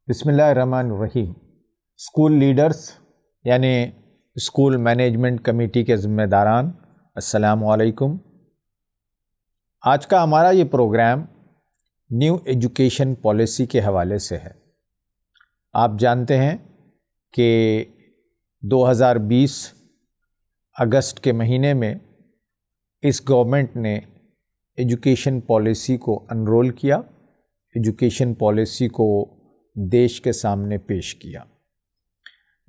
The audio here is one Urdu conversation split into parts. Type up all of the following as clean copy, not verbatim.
بسم اللہ الرحمن الرحیم۔ اسکول لیڈرز یعنی اسکول مینجمنٹ کمیٹی کے ذمہ داران، السلام علیکم۔ آج کا ہمارا یہ پروگرام نیو ایجوکیشن پالیسی کے حوالے سے ہے۔ آپ جانتے ہیں کہ 2020 اگست کے مہینے میں اس گورنمنٹ نے ایجوکیشن پالیسی کو انرول کیا، ایجوکیشن پالیسی کو دیش کے سامنے پیش کیا۔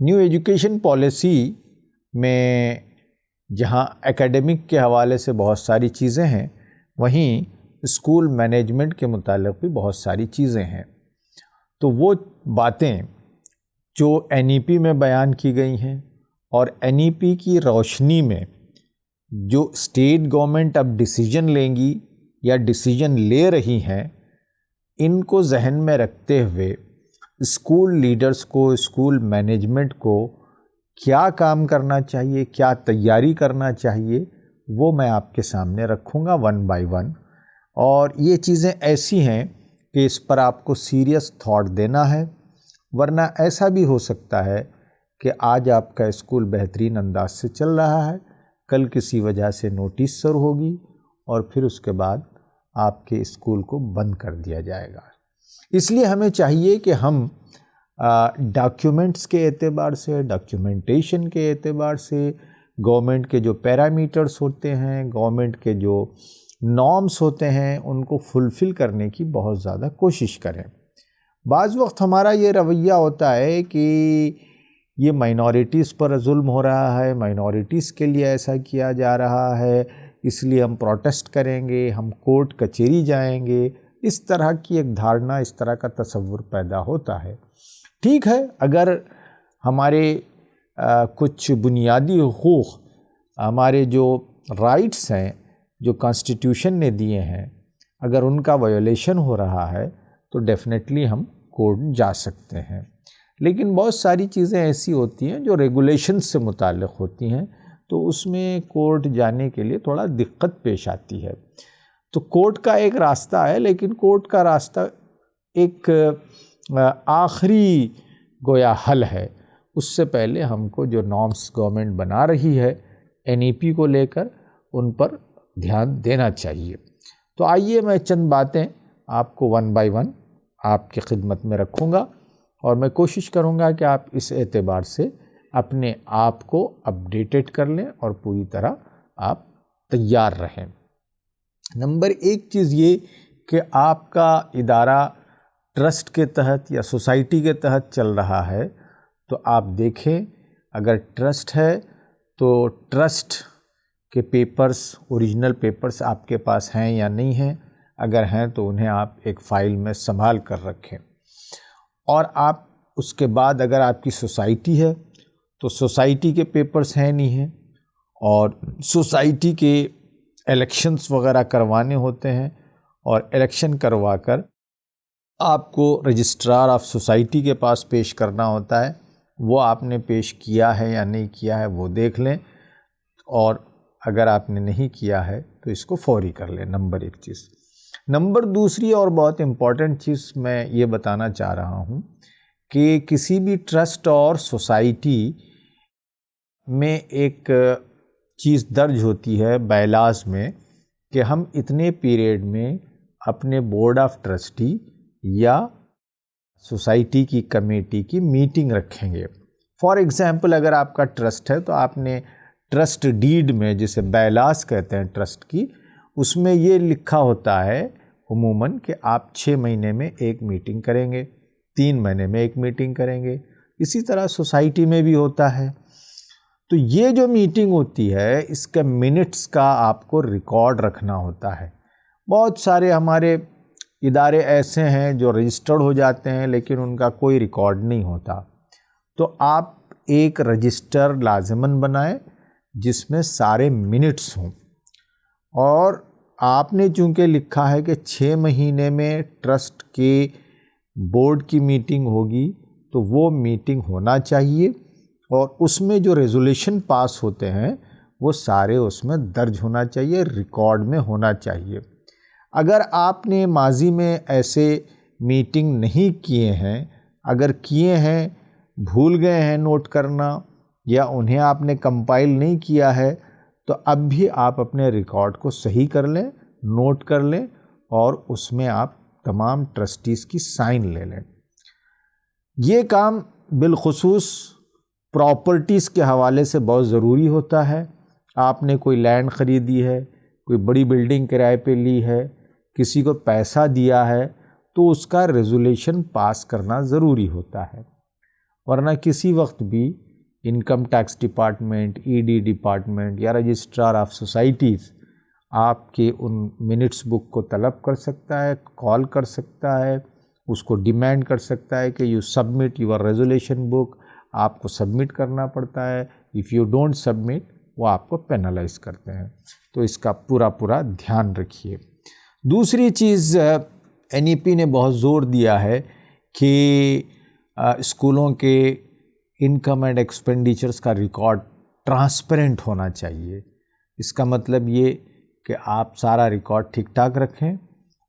نیو ایجوکیشن پالیسی میں جہاں اکیڈمک کے حوالے سے بہت ساری چیزیں ہیں، وہیں اسکول مینجمنٹ کے متعلق بھی بہت ساری چیزیں ہیں۔ تو وہ باتیں جو NEP میں بیان کی گئی ہیں اور NEP کی روشنی میں جو اسٹیٹ گورنمنٹ اب ڈیسیجن لیں گی یا ڈیسیجن لے رہی ہیں، ان کو ذہن میں رکھتے ہوئے اسکول لیڈرز کو، اسکول مینجمنٹ کو کیا کام کرنا چاہیے، کیا تیاری کرنا چاہیے، وہ میں آپ کے سامنے رکھوں گا ون بائی ون۔ اور یہ چیزیں ایسی ہیں کہ اس پر آپ کو سیریس تھاٹ دینا ہے، ورنہ ایسا بھی ہو سکتا ہے کہ آج آپ کا اسکول بہترین انداز سے چل رہا ہے، کل کسی وجہ سے نوٹس سر ہوگی اور پھر اس کے بعد آپ کے اسکول کو بند کر دیا جائے گا۔ اس لیے ہمیں چاہیے کہ ہم ڈاکیومنٹس کے اعتبار سے، ڈاکیومنٹیشن کے اعتبار سے، گورنمنٹ کے جو پیرامیٹرز ہوتے ہیں، گورنمنٹ کے جو نارمز ہوتے ہیں، ان کو فلفل کرنے کی بہت زیادہ کوشش کریں۔ بعض وقت ہمارا یہ رویہ ہوتا ہے کہ یہ مائنورٹیز پر ظلم ہو رہا ہے، مائنورٹیز کے لیے ایسا کیا جا رہا ہے، اس لیے ہم پروٹیسٹ کریں گے، ہم کورٹ کچہری جائیں گے۔ اس طرح کی ایک دھارنا، اس طرح کا تصور پیدا ہوتا ہے۔ ٹھیک ہے، اگر ہمارے کچھ بنیادی حقوق، ہمارے جو رائٹس ہیں جو کانسٹیٹیوشن نے دیے ہیں، اگر ان کا ویولیشن ہو رہا ہے تو ڈیفینیٹلی ہم کورٹ جا سکتے ہیں۔ لیکن بہت ساری چیزیں ایسی ہوتی ہیں جو ریگولیشن سے متعلق ہوتی ہیں، تو اس میں کورٹ جانے کے لیے تھوڑا دقت پیش آتی ہے۔ تو کورٹ کا ایک راستہ ہے، لیکن کورٹ کا راستہ ایک آخری گویا حل ہے۔ اس سے پہلے ہم کو جو نارمز گورنمنٹ بنا رہی ہے NEP کو لے کر، ان پر دھیان دینا چاہیے۔ تو آئیے میں چند باتیں آپ کو ون بائی ون آپ کی خدمت میں رکھوں گا، اور میں کوشش کروں گا کہ آپ اس اعتبار سے اپنے آپ کو اپڈیٹڈ کر لیں اور پوری طرح آپ تیار رہیں۔ نمبر ایک چیز یہ کہ آپ کا ادارہ ٹرسٹ کے تحت یا سوسائٹی کے تحت چل رہا ہے، تو آپ دیکھیں اگر ٹرسٹ ہے تو ٹرسٹ کے پیپرز، اوریجنل پیپرز آپ کے پاس ہیں یا نہیں ہیں۔ اگر ہیں تو انہیں آپ ایک فائل میں سنبھال کر رکھیں۔ اور آپ اس کے بعد اگر آپ کی سوسائٹی ہے تو سوسائٹی کے پیپرز ہیں نہیں ہیں، اور سوسائٹی کے الیکشنز وغیرہ کروانے ہوتے ہیں، اور الیکشن کروا کر آپ کو رجسٹرار آف سوسائٹی کے پاس پیش کرنا ہوتا ہے۔ وہ آپ نے پیش کیا ہے یا نہیں کیا ہے وہ دیکھ لیں، اور اگر آپ نے نہیں کیا ہے تو اس کو فوری کر لیں۔ نمبر ایک چیز۔ نمبر دوسری اور بہت امپورٹنٹ چیز میں یہ بتانا چاہ رہا ہوں کہ کسی بھی ٹرسٹ اور سوسائٹی میں ایک چیز درج ہوتی ہے بائی لاز میں کہ ہم اتنے پیریڈ میں اپنے بورڈ آف ٹرسٹی یا سوسائٹی کی کمیٹی کی میٹنگ رکھیں گے۔ فار ایگزامپل اگر آپ کا ٹرسٹ ہے تو آپ نے ٹرسٹ ڈیڈ میں، جسے بائی لاز کہتے ہیں ٹرسٹ کی، اس میں یہ لکھا ہوتا ہے عموماً کہ آپ 6 مہینے میں ایک میٹنگ کریں گے، 3 مہینے میں ایک میٹنگ کریں گے۔ اسی طرح سوسائٹی میں بھی ہوتا ہے۔ تو یہ جو میٹنگ ہوتی ہے، اس کے منٹس کا آپ کو ریکارڈ رکھنا ہوتا ہے۔ بہت سارے ہمارے ادارے ایسے ہیں جو رجسٹرڈ ہو جاتے ہیں لیکن ان کا کوئی ریکارڈ نہیں ہوتا۔ تو آپ ایک رجسٹر لازماً بنائیں جس میں سارے منٹس ہوں، اور آپ نے چونکہ لکھا ہے کہ 6 مہینے میں ٹرسٹ کے بورڈ کی میٹنگ ہوگی، تو وہ میٹنگ ہونا چاہیے، اور اس میں جو ریزولوشن پاس ہوتے ہیں وہ سارے اس میں درج ہونا چاہیے، ریکارڈ میں ہونا چاہیے۔ اگر آپ نے ماضی میں ایسے میٹنگ نہیں کیے ہیں اگر کیے ہیں بھول گئے ہیں نوٹ کرنا یا انہیں آپ نے کمپائل نہیں کیا ہے تو اب بھی آپ اپنے ریکارڈ کو صحیح کر لیں، نوٹ کر لیں اور اس میں آپ تمام ٹرسٹیز کی سائن لے لیں۔ یہ کام بالخصوص پراپرٹیز کے حوالے سے بہت ضروری ہوتا ہے۔ آپ نے کوئی لینڈ خریدی ہے، کوئی بڑی بلڈنگ کرائے پہ لی ہے، کسی کو پیسہ دیا ہے تو اس کا ریزولیشن پاس کرنا ضروری ہوتا ہے، ورنہ کسی وقت بھی income tax department, E D department یا رجسٹرار آف سوسائٹیز آپ کے ان منٹس بک کو طلب کر سکتا ہے، کال کر سکتا ہے، اس کو ڈیمانڈ کر سکتا ہے کہ یو سبمٹ یور ریزولیشن بک، آپ کو سبمٹ کرنا پڑتا ہے۔ اف یو ڈونٹ سبمٹ وہ آپ کو پینلائز کرتے ہیں، تو اس کا پورا دھیان رکھیے۔ دوسری چیز این ای پی نے بہت زور دیا ہے کہ اسکولوں کے انکم اینڈ ایکسپینڈیچرز کا ریکارڈ ٹرانسپیرنٹ ہونا چاہیے۔ اس کا مطلب یہ کہ آپ سارا ریکارڈ ٹھیک ٹھاک رکھیں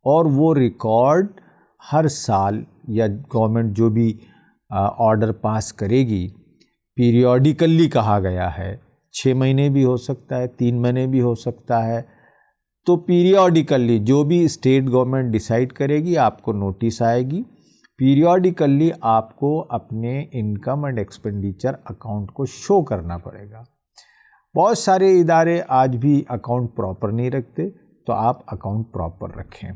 اور وہ ریکارڈ ہر سال یا گورنمنٹ جو بھی آرڈر پاس کرے گی، پیریوڈیکلی کہا گیا ہے، 6 مہینے بھی ہو سکتا ہے، 3 مہینے بھی ہو سکتا ہے، تو پیریوڈیکلی جو بھی اسٹیٹ گورنمنٹ ڈیسائیڈ کرے گی آپ کو نوٹس آئے گی، پیریوڈیکلی آپ کو اپنے انکم اینڈ ایکسپینڈیچر اکاؤنٹ کو شو کرنا پڑے گا۔ بہت سارے ادارے آج بھی اکاؤنٹ پراپر نہیں رکھتے، تو آپ اکاؤنٹ پراپر رکھیں۔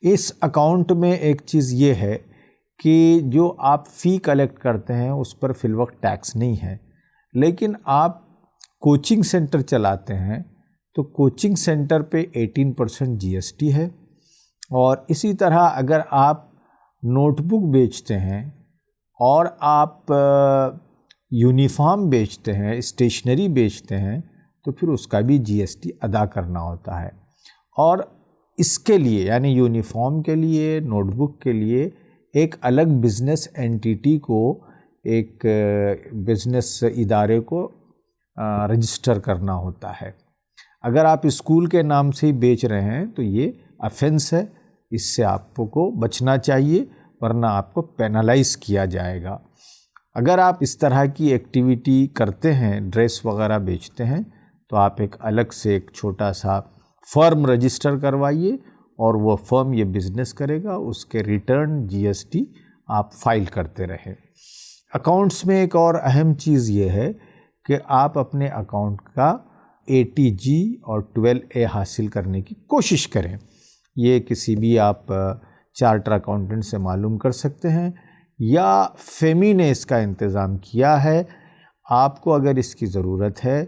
اس اکاؤنٹ میں ایک چیز یہ ہے کہ جو آپ فی کلیکٹ کرتے ہیں اس پر فی الوقت ٹیکس نہیں ہے، لیکن آپ کوچنگ سینٹر چلاتے ہیں تو کوچنگ سینٹر پہ 18% جی ایس ٹی ہے، اور اسی طرح اگر آپ نوٹ بک بیچتے ہیں اور آپ یونیفارم بیچتے ہیں، اسٹیشنری بیچتے ہیں، تو پھر اس کا بھی جی ایس ٹی ادا کرنا ہوتا ہے۔ اور اس کے لیے یعنی یونیفارم کے لیے، نوٹ بک کے لیے ایک الگ بزنس اینٹیٹی کو، ایک بزنس ادارے کو رجسٹر کرنا ہوتا ہے۔ اگر آپ اسکول کے نام سے ہی بیچ رہے ہیں تو یہ افینس ہے، اس سے آپ کو بچنا چاہیے ورنہ آپ کو پینلائز کیا جائے گا۔ اگر آپ اس طرح کی ایکٹیویٹی کرتے ہیں، ڈریس وغیرہ بیچتے ہیں، تو آپ ایک الگ سے ایک چھوٹا سا فرم رجسٹر کروائیے اور وہ فرم یہ بزنس کرے گا، اس کے ریٹرن جی ایس ٹی آپ فائل کرتے رہیں۔ اکاؤنٹس میں ایک اور اہم چیز یہ ہے کہ آپ اپنے اکاؤنٹ کا ATG اور 12A حاصل کرنے کی کوشش کریں۔ یہ کسی بھی آپ چارٹر اکاؤنٹنٹ سے معلوم کر سکتے ہیں یا فیمی نے اس کا انتظام کیا ہے۔ آپ کو اگر اس کی ضرورت ہے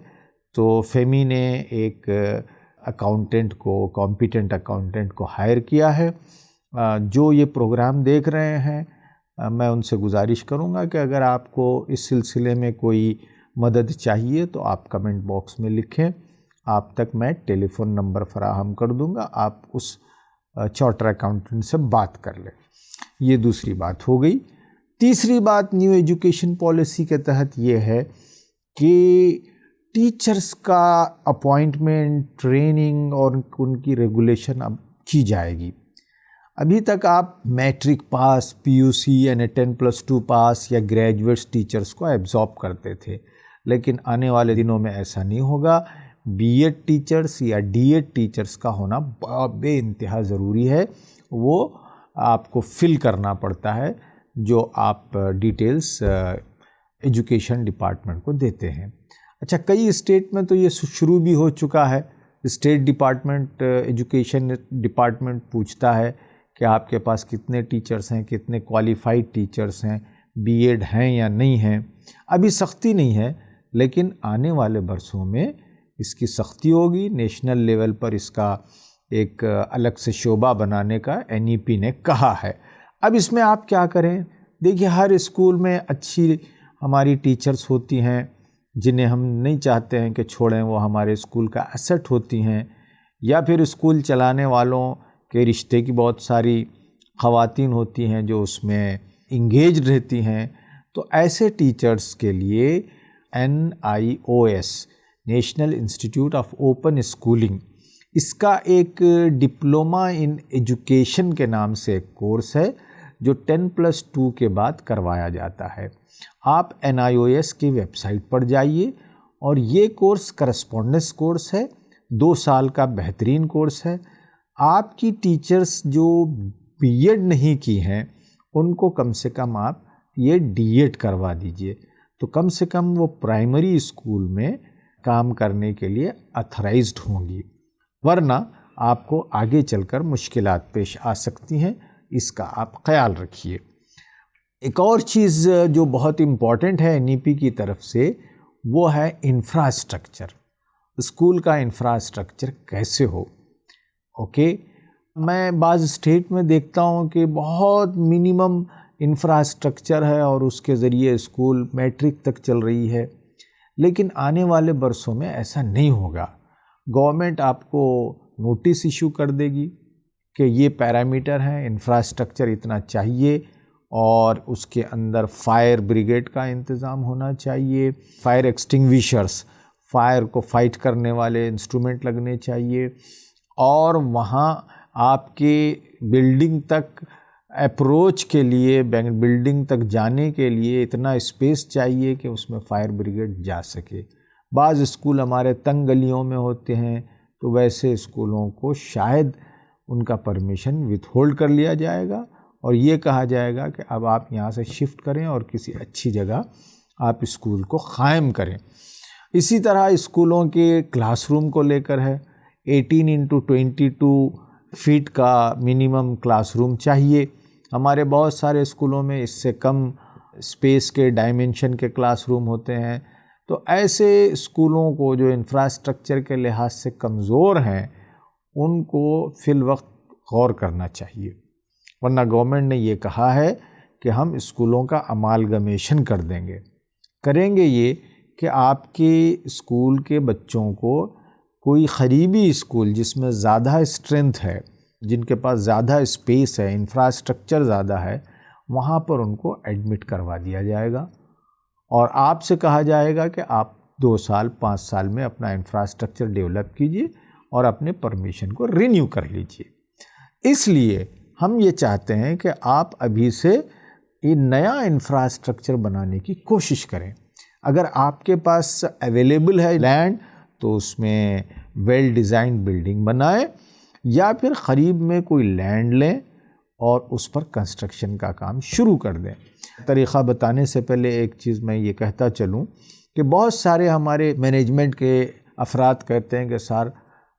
تو فیمی نے ایک اکاؤنٹنٹ کو، کمپیٹنٹ اکاؤنٹنٹ کو ہائر کیا ہے۔ جو یہ پروگرام دیکھ رہے ہیں، میں ان سے گزارش کروں گا کہ اگر آپ کو اس سلسلے میں کوئی مدد چاہیے تو آپ کمنٹ باکس میں لکھیں، آپ تک میں ٹیلی فون نمبر فراہم کر دوں گا، آپ اس چارٹر اکاؤنٹنٹ سے بات کر لیں۔ یہ دوسری بات ہو گئی۔ تیسری بات نیو ایجوکیشن پالیسی کے تحت یہ ہے کہ ٹیچرز کا اپوائنٹمنٹ، ٹریننگ اور ان کی ریگولیشن اب کی جائے گی۔ ابھی تک آپ میٹرک پاس، PUC یعنی 10+2 پاس یا گریجویٹس ٹیچرز کو ایبزارب کرتے تھے، لیکن آنے والے دنوں میں ایسا نہیں ہوگا۔ BEd ٹیچرز یا DEd ٹیچرز کا ہونا بے انتہا ضروری ہے۔ وہ آپ کو فل کرنا پڑتا ہے جو آپ ڈیٹیلز ایجوکیشن ڈپارٹمنٹ کو دیتے ہیں۔ اچھا، کئی اسٹیٹ میں تو یہ شروع بھی ہو چکا ہے۔ اسٹیٹ ڈپارٹمنٹ، ایجوکیشن ڈپارٹمنٹ پوچھتا ہے کہ آپ کے پاس کتنے ٹیچرز ہیں، کتنے کوالیفائڈ ٹیچرز ہیں، BEd ہیں یا نہیں ہیں۔ ابھی سختی نہیں ہے، لیکن آنے والے برسوں میں اس کی سختی ہوگی۔ نیشنل لیول پر اس کا ایک الگ سے شعبہ بنانے کا NEP نے کہا ہے۔ اب اس میں آپ کیا کریں؟ دیکھیے، ہر اسکول میں اچھی ہماری ٹیچرز ہوتی ہیں جنہیں ہم نہیں چاہتے ہیں کہ چھوڑیں، وہ ہمارے اسکول کا ایسٹ ہوتی ہیں، یا پھر اسکول چلانے والوں کے رشتے کی بہت ساری خواتین ہوتی ہیں جو اس میں انگیج رہتی ہیں۔ تو ایسے ٹیچرز کے لیے NIOS national institute of open schooling, اس کا ایک ڈپلومہ ان ایجوکیشن کے نام سے ایک کورس ہے جو 10+2 کے بعد کروایا جاتا ہے۔ آپ NIOS کی ویب سائٹ پر جائیے اور یہ کورس کرسپونڈنس کورس ہے، 2 سال کا بہترین کورس ہے۔ آپ کی ٹیچرز جو BEd نہیں کی ہیں ان کو کم سے کم آپ یہ DEd کروا دیجئے، تو کم سے کم وہ پرائمری اسکول میں کام کرنے کے لیے اتھرائزڈ ہوں گی، ورنہ آپ کو آگے چل کر مشکلات پیش آ سکتی ہیں، اس کا آپ خیال رکھیے۔ ایک اور چیز جو بہت امپورٹنٹ ہے NEP کی طرف سے وہ ہے انفراسٹرکچر، اسکول کا انفراسٹرکچر کیسے ہو۔ اوکے، میں بعض اسٹیٹ میں دیکھتا ہوں کہ بہت منیمم انفراسٹرکچر ہے اور اس کے ذریعے اسکول میٹرک تک چل رہی ہے، لیکن آنے والے برسوں میں ایسا نہیں ہوگا۔ گورنمنٹ آپ کو نوٹس ایشو کر دے گی کہ یہ پیرامیٹر ہیں، انفراسٹرکچر اتنا چاہیے اور اس کے اندر فائر بریگیڈ کا انتظام ہونا چاہیے، فائر ایکسٹنگویشرز، فائر کو فائٹ کرنے والے انسٹرومنٹ لگنے چاہیے، اور وہاں آپ کے بلڈنگ تک اپروچ کے لیے، بلڈنگ تک جانے کے لیے اتنا اسپیس چاہیے کہ اس میں فائر بریگیڈ جا سکے۔ بعض اسکول ہمارے تنگ گلیوں میں ہوتے ہیں تو ویسے اسکولوں کو شاید ان کا پرمیشن وتھ ہولڈ کر لیا جائے گا اور یہ کہا جائے گا کہ اب آپ یہاں سے شفٹ کریں اور کسی اچھی جگہ آپ اسکول کو قائم کریں۔ اسی طرح اسکولوں کے کلاس روم کو لے کر ہے، 18x22 فیٹ کا منیمم کلاس روم چاہیے۔ ہمارے بہت سارے اسکولوں میں اس سے کم اسپیس کے ڈائمنشن کے کلاس روم ہوتے ہیں، تو ایسے اسکولوں کو جو انفراسٹرکچر کے لحاظ سے کمزور ہیں ان کو فی الوقت غور کرنا چاہیے، ورنہ گورنمنٹ نے یہ کہا ہے کہ ہم اسکولوں کا امالگمیشن کر دیں گے۔ کریں گے یہ کہ آپ کے اسکول کے بچوں کو کوئی قریبی اسکول جس میں زیادہ اسٹرینتھ ہے، جن کے پاس زیادہ اسپیس ہے، انفراسٹرکچر زیادہ ہے، وہاں پر ان کو ایڈمٹ کروا دیا جائے گا اور آپ سے کہا جائے گا کہ آپ 2 سال 5 سال میں اپنا انفراسٹرکچر ڈیولپ کیجئے اور اپنے پرمیشن کو رینیو کر لیجئے۔ اس لیے ہم یہ چاہتے ہیں کہ آپ ابھی سے یہ نیا انفراسٹرکچر بنانے کی کوشش کریں۔ اگر آپ کے پاس اویلیبل ہے لینڈ تو اس میں ویل ڈیزائن بلڈنگ بنائیں، یا پھر قریب میں کوئی لینڈ لیں اور اس پر کنسٹرکشن کا کام شروع کر دیں۔ طریقہ بتانے سے پہلے ایک چیز میں یہ کہتا چلوں کہ بہت سارے ہمارے مینجمنٹ کے افراد کہتے ہیں کہ سر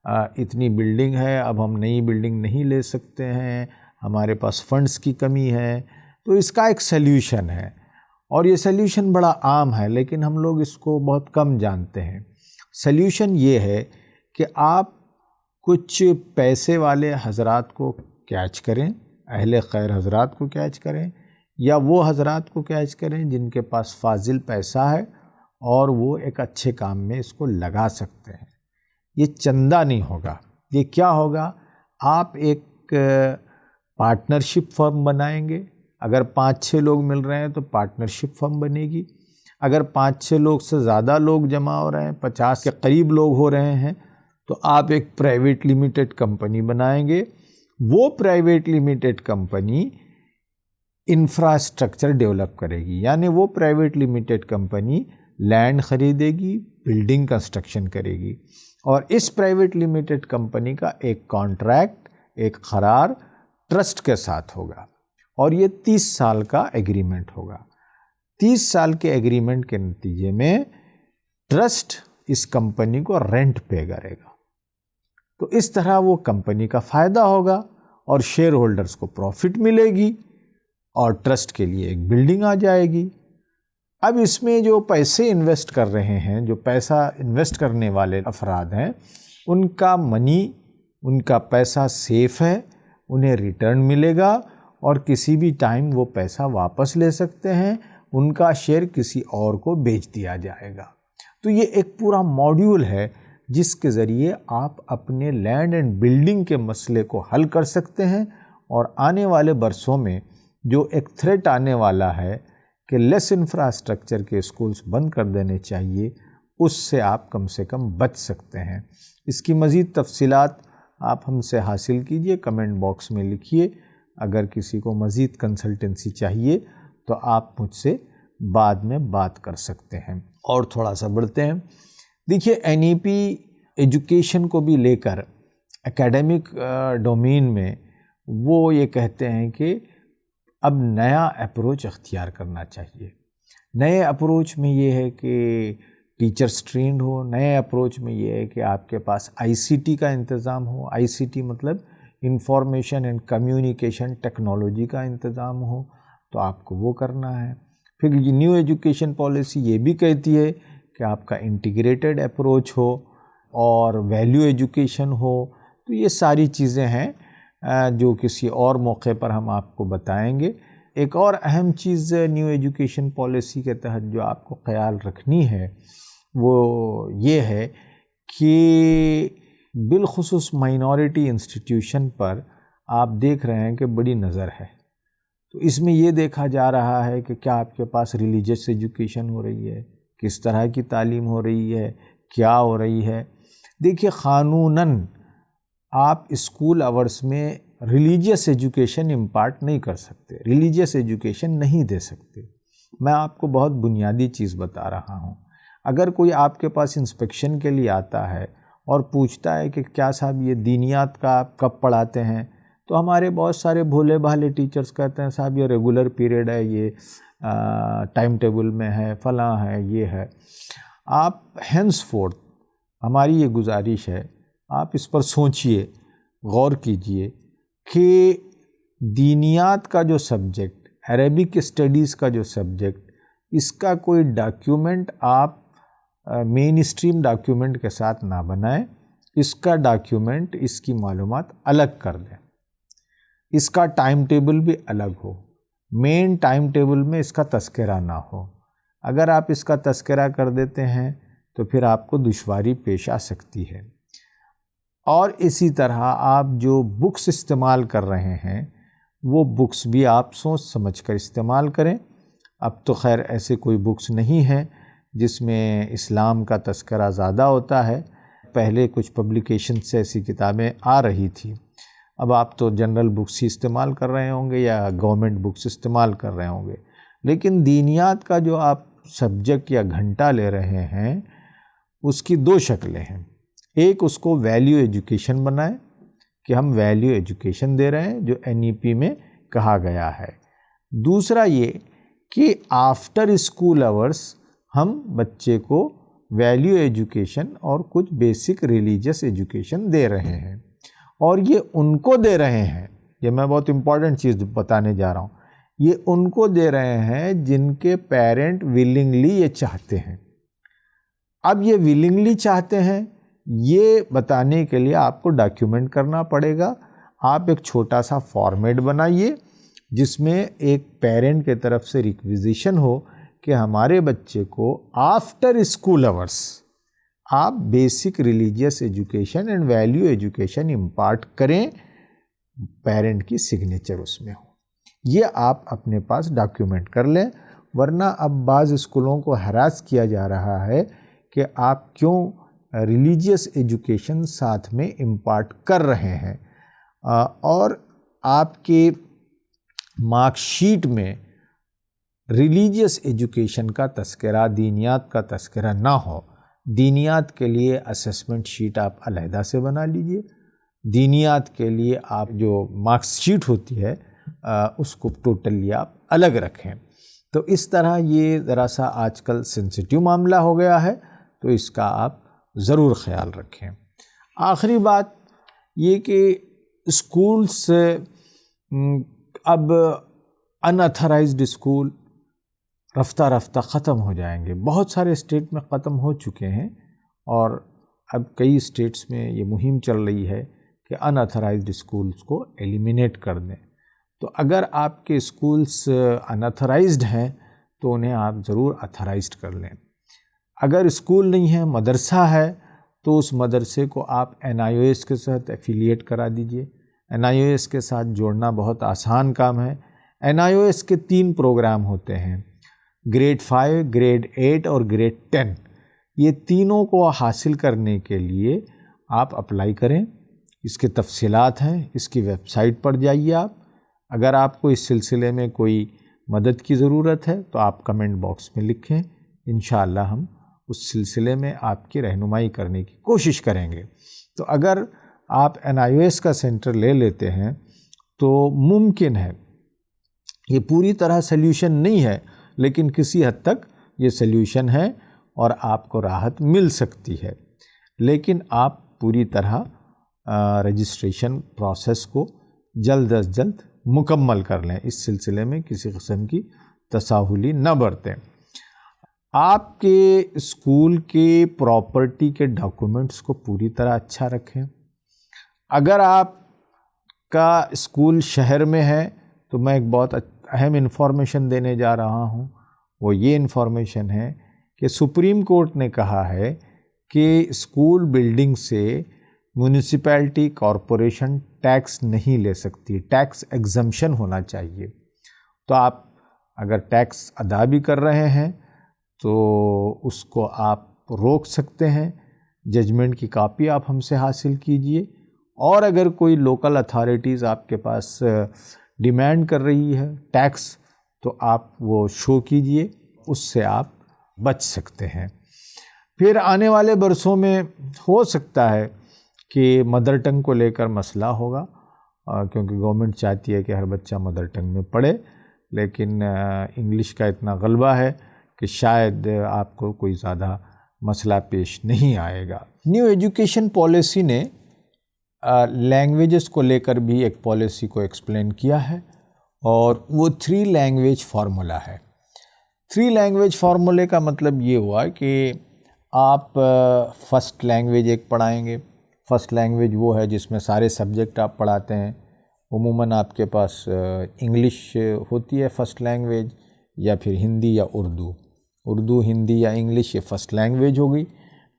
اتنی بلڈنگ ہے، اب ہم نئی بلڈنگ نہیں لے سکتے ہیں، ہمارے پاس فنڈز کی کمی ہے۔ تو اس کا ایک سلیوشن ہے اور یہ سلیوشن بڑا عام ہے لیکن ہم لوگ اس کو بہت کم جانتے ہیں۔ سلیوشن یہ ہے کہ آپ کچھ پیسے والے حضرات کو کیچ کریں، اہل خیر حضرات کو کیچ کریں، یا وہ حضرات کو کیچ کریں جن کے پاس فاضل پیسہ ہے اور وہ ایک اچھے کام میں اس کو لگا سکتے ہیں۔ یہ چندہ نہیں ہوگا، یہ کیا ہوگا، آپ ایک پارٹنرشپ فرم بنائیں گے۔ اگر 5-6 لوگ مل رہے ہیں تو پارٹنرشپ فرم بنے گی۔ اگر 5-6 لوگ سے زیادہ لوگ جمع ہو رہے ہیں، 50 کے قریب لوگ ہو رہے ہیں، تو آپ ایک پرائیویٹ لیمیٹڈ کمپنی بنائیں گے۔ وہ private limited company infrastructure develop کرے گی، یعنی وہ پرائیویٹ لیمیٹڈ کمپنی لینڈ خریدے گی، بلڈنگ کنسٹرکشن کرے گی، اور اس پرائیویٹ لیمیٹڈ کمپنی کا ایک کانٹریکٹ، ایک قرار ٹرسٹ کے ساتھ ہوگا اور یہ 30 سال کا ایگریمنٹ ہوگا۔ 30 سال کے ایگریمنٹ کے نتیجے میں ٹرسٹ اس کمپنی کو رینٹ پے کرے گا، تو اس طرح وہ کمپنی کا فائدہ ہوگا اور شیئر ہولڈرز کو پروفٹ ملے گی اور ٹرسٹ کے لیے ایک بلڈنگ آ جائے گی۔ اب اس میں جو پیسے انویسٹ کر رہے ہیں، جو پیسہ انویسٹ کرنے والے افراد ہیں، ان کا منی، ان کا پیسہ سیف ہے، انہیں ریٹرن ملے گا اور کسی بھی ٹائم وہ پیسہ واپس لے سکتے ہیں، ان کا شیئر کسی اور کو بیچ دیا جائے گا۔ تو یہ ایک پورا موڈیول ہے جس کے ذریعے آپ اپنے لینڈ اینڈ بلڈنگ کے مسئلے کو حل کر سکتے ہیں، اور آنے والے برسوں میں جو ایک تھریٹ آنے والا ہے کہ لیس انفراسٹرکچر کے اسکولز بند کر دینے چاہیے، اس سے آپ کم سے کم بچ سکتے ہیں۔ اس کی مزید تفصیلات آپ ہم سے حاصل کیجئے، کمنٹ باکس میں لکھیے۔ اگر کسی کو مزید کنسلٹنسی چاہیے تو آپ مجھ سے بعد میں بات کر سکتے ہیں۔ اور تھوڑا سا بڑھتے ہیں۔ دیکھیے NEP ایجوکیشن کو بھی لے کر اکیڈمک ڈومین میں وہ یہ کہتے ہیں کہ اب نیا اپروچ اختیار کرنا چاہیے۔ نئے اپروچ میں یہ ہے کہ ٹیچرز ٹرینڈ ہو، نئے اپروچ میں یہ ہے کہ آپ کے پاس ICT کا انتظام ہو۔ ICT مطلب انفارمیشن اینڈ کمیونیکیشن ٹیکنالوجی کا انتظام ہو، تو آپ کو وہ کرنا ہے۔ پھر نیو ایجوکیشن پالیسی یہ بھی کہتی ہے کہ آپ کا انٹیگریٹڈ اپروچ ہو اور ویلیو ایجوکیشن ہو۔ تو یہ ساری چیزیں ہیں جو کسی اور موقع پر ہم آپ کو بتائیں گے۔ ایک اور اہم چیز نیو ایجوکیشن پالیسی کے تحت جو آپ کو خیال رکھنی ہے وہ یہ ہے کہ بالخصوص مائنورٹی انسٹیٹیوشن پر آپ دیکھ رہے ہیں کہ بڑی نظر ہے۔ تو اس میں یہ دیکھا جا رہا ہے کہ کیا آپ کے پاس ریلیجس ایجوکیشن ہو رہی ہے، کس طرح کی تعلیم ہو رہی ہے، کیا ہو رہی ہے۔ دیکھیے قانوناً آپ اسکول آورس میں ریلیجیس ایجوکیشن امپارٹ نہیں کر سکتے، ریلیجیس ایجوکیشن نہیں دے سکتے۔ میں آپ کو بہت بنیادی چیز بتا رہا ہوں۔ اگر کوئی آپ کے پاس انسپیکشن کے لیے آتا ہے اور پوچھتا ہے کہ کیا صاحب یہ دینیات کا آپ کب پڑھاتے ہیں، تو ہمارے بہت سارے بھولے بھالے ٹیچرز کہتے ہیں صاحب یہ ریگولر پیریڈ ہے، یہ ٹائم ٹیبل میں ہے، فلاں ہے، یہ ہے۔ آپ ہینس فورتھ ہماری یہ گزارش ہے، آپ اس پر سوچئے، غور کیجئے کہ دینیات کا جو سبجیکٹ، عربک اسٹڈیز کا جو سبجیکٹ، اس کا کوئی ڈاکیومنٹ آپ مین اسٹریم ڈاکیومنٹ کے ساتھ نہ بنائیں۔ اس کا ڈاکیومنٹ، اس کی معلومات الگ کر دیں، اس کا ٹائم ٹیبل بھی الگ ہو، مین ٹائم ٹیبل میں اس کا تذکرہ نہ ہو۔ اگر آپ اس کا تذکرہ کر دیتے ہیں تو پھر آپ کو دشواری پیش آ سکتی ہے۔ اور اسی طرح آپ جو بکس استعمال کر رہے ہیں وہ بکس بھی آپ سوچ سمجھ کر استعمال کریں۔ اب تو خیر ایسے کوئی بکس نہیں ہیں جس میں اسلام کا تذکرہ زیادہ ہوتا ہے۔ پہلے کچھ پبلیکیشن سے ایسی کتابیں آ رہی تھی، اب آپ تو جنرل بکس ہی استعمال کر رہے ہوں گے یا گورنمنٹ بکس استعمال کر رہے ہوں گے۔ لیکن دینیات کا جو آپ سبجیکٹ یا گھنٹہ لے رہے ہیں اس کی دو شکلیں ہیں۔ ایک اس کو ویلیو ایجوکیشن بنائیں کہ ہم ویلیو ایجوکیشن دے رہے ہیں جو NEP میں کہا گیا ہے۔ دوسرا یہ کہ آفٹر اسکول آورس ہم بچے کو ویلیو ایجوکیشن اور کچھ بیسک ریلیجس ایجوکیشن دے رہے ہیں، اور یہ ان کو دے رہے ہیں، یہ میں بہت امپورٹنٹ چیز بتانے جا رہا ہوں، یہ ان کو دے رہے ہیں جن کے پیرنٹ ولنگلی یہ چاہتے ہیں۔ اب یہ ولنگلی چاہتے ہیں یہ بتانے کے لیے آپ کو ڈاکیومنٹ کرنا پڑے گا۔ آپ ایک چھوٹا سا فارمیٹ بنائیے جس میں ایک پیرنٹ کے طرف سے ریکویزیشن ہو کہ ہمارے بچے کو آفٹر اسکول آورس آپ basic religious education and value education impart کریں، پیرنٹ کی سگنیچر اس میں ہو۔ یہ آپ اپنے پاس ڈاکیومنٹ کر لیں، ورنہ اب بعض اسکولوں کو ہراس کیا جا رہا ہے کہ آپ کیوں ریلیجیس ایجوکیشن ساتھ میں امپارٹ کر رہے ہیں، اور آپ کے مارک شیٹ میں ریلیجیس ایجوکیشن کا تذکرہ، دینیات کا تذکرہ نہ ہو۔ دینیات کے لیے اسسمنٹ شیٹ آپ علیحدہ سے بنا لیجئے، دینیات کے لیے آپ جو مارکس شیٹ ہوتی ہے اس کو ٹوٹلی آپ الگ رکھیں۔ تو اس طرح یہ ذرا سا آج کل سینسیٹیو معاملہ ہو گیا ہے، تو اس کا آپ ضرور خیال رکھیں۔ آخری بات یہ کہ اسکولس اب ان اتھرائزڈ اسکول رفتہ رفتہ ختم ہو جائیں گے۔ بہت سارے اسٹیٹ میں ختم ہو چکے ہیں، اور اب کئی اسٹیٹس میں یہ مہم چل رہی ہے کہ ان اتھرائزڈ اسکولس کو ایلیمینیٹ کر دیں۔ تو اگر آپ کے اسکولس ان اتھرائزڈ ہیں تو انہیں آپ ضرور اتھرائزڈ کر لیں۔ اگر اسکول نہیں ہے، مدرسہ ہے، تو اس مدرسے کو آپ NIOS کے ساتھ ایفیلیٹ کرا دیجئے۔ NIOS کے ساتھ جوڑنا بہت آسان کام ہے۔ NIOS کے 3 پروگرام ہوتے ہیں، گریڈ 5، گریڈ 8 اور گریڈ 10۔ یہ تینوں کو حاصل کرنے کے لیے آپ اپلائی کریں۔ اس کے تفصیلات ہیں، اس کی ویب سائٹ پر جائیے آپ۔ اگر آپ کو اس سلسلے میں کوئی مدد کی ضرورت ہے تو آپ کمنٹ باکس میں لکھیں، انشاءاللہ ہم اس سلسلے میں آپ کی رہنمائی کرنے کی کوشش کریں گے۔ تو اگر آپ NIOS کا سینٹر لے لیتے ہیں تو ممکن ہے، یہ پوری طرح سلیوشن نہیں ہے لیکن کسی حد تک یہ سلیوشن ہے اور آپ کو راحت مل سکتی ہے، لیکن آپ پوری طرح رجسٹریشن پروسیس کو جلد از جلد مکمل کر لیں، اس سلسلے میں کسی قسم کی تساہلی نہ برتیں۔ آپ کے اسکول کے پراپرٹی کے ڈاکومنٹس کو پوری طرح اچھا رکھیں۔ اگر آپ کا اسکول شہر میں ہے تو میں ایک بہت اہم انفارمیشن دینے جا رہا ہوں، وہ یہ انفارمیشن ہے کہ سپریم کورٹ نے کہا ہے کہ اسکول بلڈنگ سے میونسپیلٹی کارپوریشن ٹیکس نہیں لے سکتی، ٹیکس ایگزمپشن ہونا چاہیے۔ تو آپ اگر ٹیکس ادا بھی کر رہے ہیں تو اس کو آپ روک سکتے ہیں، ججمنٹ کی کاپی آپ ہم سے حاصل کیجئے، اور اگر کوئی لوکل اتھارٹیز آپ کے پاس ڈیمانڈ کر رہی ہے ٹیکس تو آپ وہ شو کیجئے، اس سے آپ بچ سکتے ہیں۔ پھر آنے والے برسوں میں ہو سکتا ہے کہ مدر ٹنگ کو لے کر مسئلہ ہوگا، کیونکہ گورنمنٹ چاہتی ہے کہ ہر بچہ مدر ٹنگ میں پڑھے، لیکن انگلش کا اتنا غلبہ ہے کہ شاید آپ کو کوئی زیادہ مسئلہ پیش نہیں آئے گا۔ نیو ایجوکیشن پالیسی نے لینگویجز کو لے کر بھی ایک پالیسی کو ایکسپلین کیا ہے، اور وہ 3 لینگویج فارمولا ہے۔ 3 لینگویج فارمولے کا مطلب یہ ہوا کہ آپ فرسٹ لینگویج ایک پڑھائیں گے۔ فرسٹ لینگویج وہ ہے جس میں سارے سبجیکٹ آپ پڑھاتے ہیں، عموماً آپ کے پاس انگلش ہوتی ہے فرسٹ لینگویج، یا پھر ہندی یا اردو، ہندی یا انگلش، یہ فرسٹ لینگویج ہوگی۔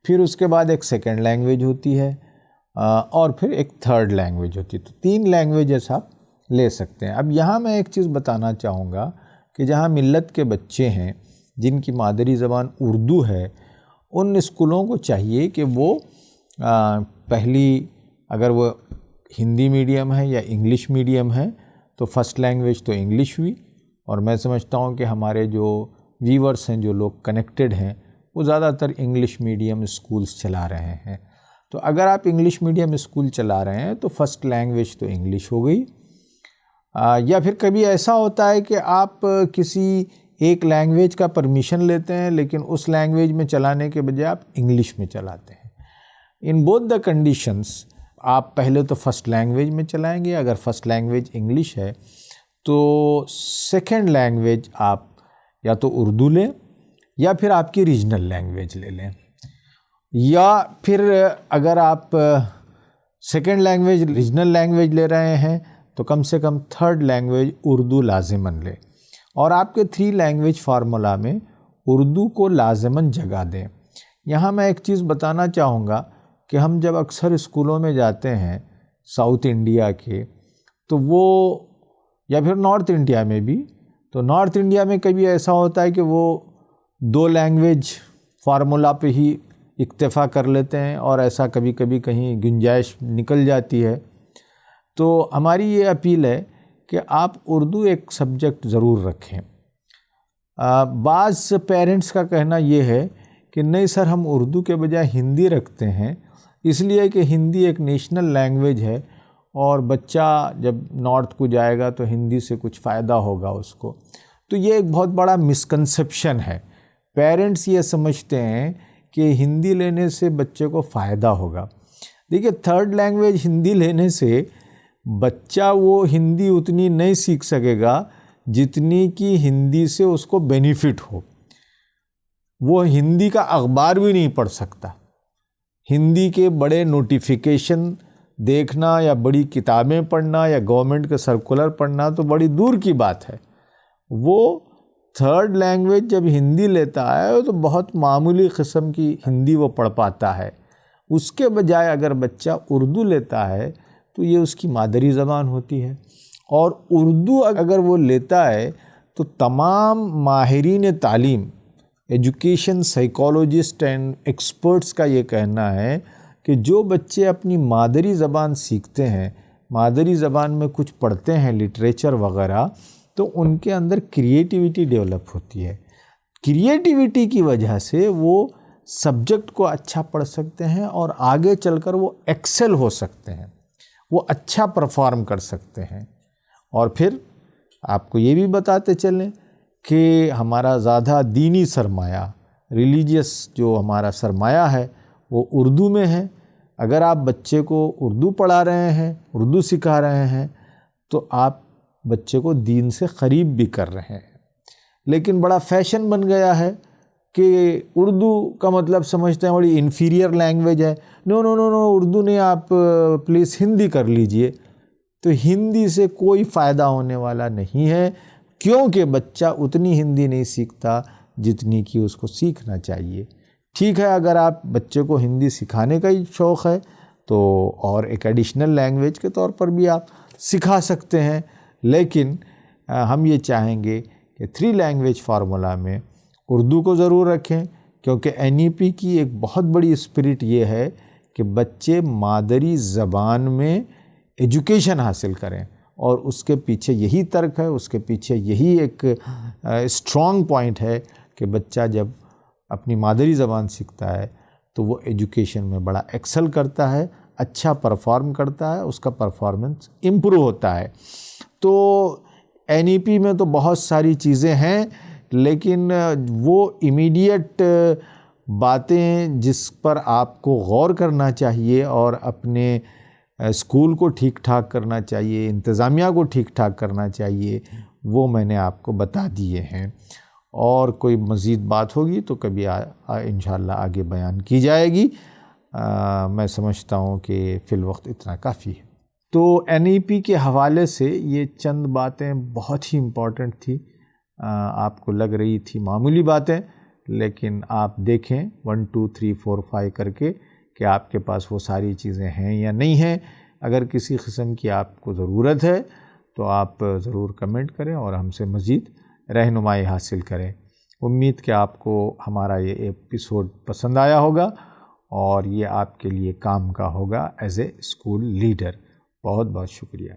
پھر اس کے بعد ایک سیکنڈ لینگویج ہوتی ہے، اور پھر ایک تھرڈ لینگویج ہوتی ہے۔ تو 3 لینگویجز آپ لے سکتے ہیں۔ اب یہاں میں ایک چیز بتانا چاہوں گا کہ جہاں ملت کے بچے ہیں جن کی مادری زبان اردو ہے، ان اسکولوں کو چاہیے کہ وہ پہلی، اگر وہ ہندی میڈیم ہے یا انگلش میڈیم ہے تو فرسٹ لینگویج تو انگلش ہوئی، اور میں سمجھتا ہوں کہ ہمارے جو ویورز ہیں، جو لوگ کنیکٹڈ ہیں، وہ زیادہ تر انگلش میڈیم اسکولز چلا رہے ہیں۔ تو اگر آپ انگلش میڈیم اسکول چلا رہے ہیں تو فرسٹ لینگویج تو انگلش ہو گئی، یا پھر کبھی ایسا ہوتا ہے کہ آپ کسی ایک لینگویج کا پرمیشن لیتے ہیں لیکن اس لینگویج میں چلانے کے بجائے آپ انگلش میں چلاتے ہیں۔ ان بوتھ دا کنڈیشنز آپ پہلے تو فرسٹ لینگویج میں چلائیں گے، اگر فرسٹ لینگویج انگلش ہے تو سیکنڈ لینگویج آپ یا تو اردو لیں یا پھر آپ کی ریجنل لینگویج لے لیں، یا پھر اگر آپ سیکنڈ لینگویج ریجنل لینگویج لے رہے ہیں تو کم سے کم تھرڈ لینگویج اردو لازماً لیں، اور آپ کے 3 لینگویج فارمولا میں اردو کو لازماً جگہ دیں۔ یہاں میں ایک چیز بتانا چاہوں گا کہ ہم جب اکثر اسکولوں میں جاتے ہیں ساؤتھ انڈیا کے، تو وہ، یا پھر نارتھ انڈیا میں بھی، تو نارتھ انڈیا میں کبھی ایسا ہوتا ہے کہ وہ 2 لینگویج فارمولا پہ ہی اکتفا کر لیتے ہیں، اور ایسا کبھی کبھی کہیں گنجائش نکل جاتی ہے۔ تو ہماری یہ اپیل ہے کہ آپ اردو ایک سبجیکٹ ضرور رکھیں۔ بعض پیرنٹس کا کہنا یہ ہے کہ نہیں سر، ہم اردو کے بجائے ہندی رکھتے ہیں، اس لیے کہ ہندی ایک نیشنل لینگویج ہے اور بچہ جب نارتھ کو جائے گا تو ہندی سے کچھ فائدہ ہوگا اس کو۔ تو یہ ایک بہت بڑا مسکنسیپشن ہے۔ پیرنٹس یہ سمجھتے ہیں کہ ہندی لینے سے بچے کو فائدہ ہوگا۔ دیکھیے، تھرڈ لینگویج ہندی لینے سے بچہ وہ ہندی اتنی نہیں سیکھ سکے گا جتنی کہ ہندی سے اس کو بینیفٹ ہو۔ وہ ہندی کا اخبار بھی نہیں پڑھ سکتا، ہندی کے بڑے نوٹیفیکیشن دیکھنا یا بڑی کتابیں پڑھنا یا گورنمنٹ کے سرکولر پڑھنا تو بڑی دور کی بات ہے۔ وہ تھرڈ لینگویج جب ہندی لیتا ہے تو بہت معمولی قسم کی ہندی وہ پڑھ پاتا ہے۔ اس کے بجائے اگر بچہ اردو لیتا ہے تو یہ اس کی مادری زبان ہوتی ہے، اور اردو اگر وہ لیتا ہے تو تمام ماہرین تعلیم، ایجوکیشن سائیکالوجسٹ اینڈ ایکسپرٹس کا یہ کہنا ہے کہ جو بچے اپنی مادری زبان سیکھتے ہیں مادری زبان میں کچھ پڑھتے ہیں لٹریچر وغیرہ تو ان کے اندر کریٹیوٹی ڈیولپ ہوتی ہے. کریٹیوٹی کی وجہ سے وہ سبجیکٹ کو اچھا پڑھ سکتے ہیں اور آگے چل کر وہ ایکسل ہو سکتے ہیں، وہ اچھا پرفارم کر سکتے ہیں. اور پھر آپ کو یہ بھی بتاتے چلیں کہ ہمارا زیادہ دینی سرمایہ، ریلیجیس جو ہمارا سرمایہ ہے وہ اردو میں ہے. اگر آپ بچے کو اردو پڑھا رہے ہیں، اردو سکھا رہے ہیں تو آپ بچے کو دین سے قریب بھی کر رہے ہیں. لیکن بڑا فیشن بن گیا ہے کہ اردو کا مطلب سمجھتے ہیں بڑی انفیریئر لینگویج ہے. نو نو نو نو اردو نہیں، آپ پلیز ہندی کر لیجئے. تو ہندی سے کوئی فائدہ ہونے والا نہیں ہے، کیونکہ بچہ اتنی ہندی نہیں سیکھتا جتنی کہ اس کو سیکھنا چاہیے. ٹھیک ہے، اگر آپ بچے کو ہندی سکھانے کا ہی شوق ہے تو اور ایک ایڈیشنل لینگویج کے طور پر بھی آپ سکھا سکتے ہیں. لیکن ہم یہ چاہیں گے کہ 3 لینگویج فارمولا میں اردو کو ضرور رکھیں، کیونکہ NEP کی ایک بہت بڑی اسپرٹ یہ ہے کہ بچے مادری زبان میں ایجوکیشن حاصل کریں، اور اس کے پیچھے یہی ترک ہے، اس کے پیچھے یہی ایک اسٹرانگ پوائنٹ ہے کہ بچہ جب اپنی مادری زبان سیکھتا ہے تو وہ ایجوکیشن میں بڑا ایکسل کرتا ہے، اچھا پرفارم کرتا ہے، اس کا پرفارمنس امپروو ہوتا ہے. تو NEP میں تو بہت ساری چیزیں ہیں، لیکن وہ امیڈیٹ باتیں جس پر آپ کو غور کرنا چاہیے اور اپنے اسکول کو ٹھیک ٹھاک کرنا چاہیے، انتظامیہ کو ٹھیک ٹھاک کرنا چاہیے، وہ میں نے آپ کو بتا دیے ہیں. اور کوئی مزید بات ہوگی تو کبھی انشاءاللہ آگے بیان کی جائے گی. میں سمجھتا ہوں کہ فی الوقت اتنا کافی ہے. تو NEP کے حوالے سے یہ چند باتیں بہت ہی امپورٹنٹ تھی. آپ کو لگ رہی تھی معمولی باتیں، لیکن آپ دیکھیں 1 2 3 4 5 کر کے کہ آپ کے پاس وہ ساری چیزیں ہیں یا نہیں ہیں. اگر کسی قسم کی آپ کو ضرورت ہے تو آپ ضرور کمنٹ کریں اور ہم سے مزید رہنمائی حاصل کریں. امید کہ آپ کو ہمارا یہ ایپیسوڈ پسند آیا ہوگا اور یہ آپ کے لیے کام کا ہوگا ایز اے اسکول لیڈر. بہت بہت شکریہ.